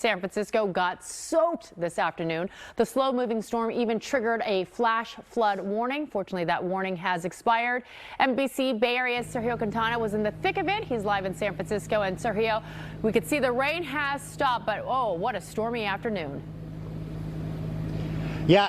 San Francisco got soaked this afternoon. The slow-moving storm even triggered a flash flood warning. Fortunately, that warning has expired. NBC Bay Area's Sergio Quintana was in the thick of it. He's live in San Francisco. And Sergio, we could see the rain has stopped, but oh, what a stormy afternoon. Yeah,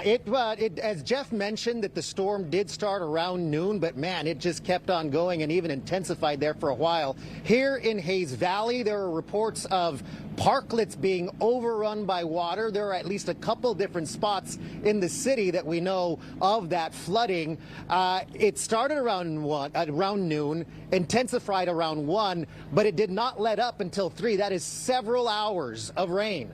as Jeff mentioned, that the storm did start around noon, but man, it just kept on going and even intensified there for a while. Here in Hayes Valley, there are reports of parklets being overrun by water. There are at least a couple different spots in the city that we know of that flooding. It started around noon, intensified around 1, but it did not let up until 3. That is several hours of rain.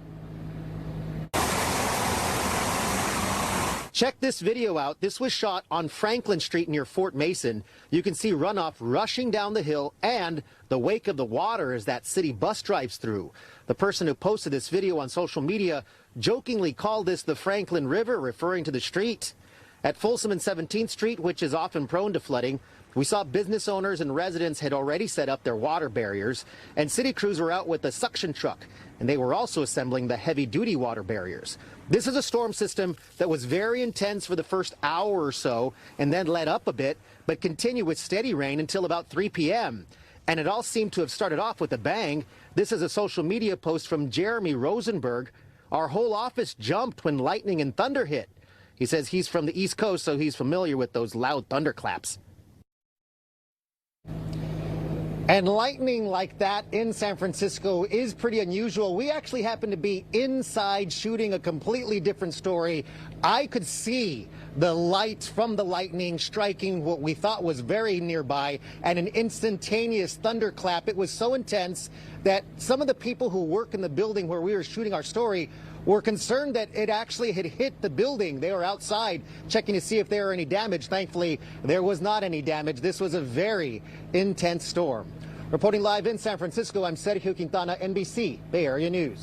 Check this video out. This was shot on Franklin Street near Fort Mason. You can see runoff rushing down the hill and the wake of the water as that city bus drives through. The person who posted this video on social media jokingly called this the Franklin River, referring to the street. At Folsom and 17th Street, which is often prone to flooding, we saw business owners and residents had already set up their water barriers, and city crews were out with a suction truck, and they were also assembling the heavy-duty water barriers. This is a storm system that was very intense for the first hour or so and then let up a bit, but continued with steady rain until about 3 p.m. And it all seemed to have started off with a bang. This is a social media post from Jeremy Rosenberg. Our whole office jumped when lightning and thunder hit. He says he's from the East Coast, so he's familiar with those loud thunderclaps. And lightning like that in San Francisco is pretty unusual. We actually happen to be inside shooting a completely different story. I could see the light from the lightning striking what we thought was very nearby, and an instantaneous thunderclap. It was so intense that some of the people who work in the building where we were shooting our story were concerned that it actually had hit the building. They were outside checking to see if there were any damage. Thankfully, there was not any damage. This was a very intense storm. Reporting live in San Francisco, I'm Sergio Quintana, NBC Bay Area News.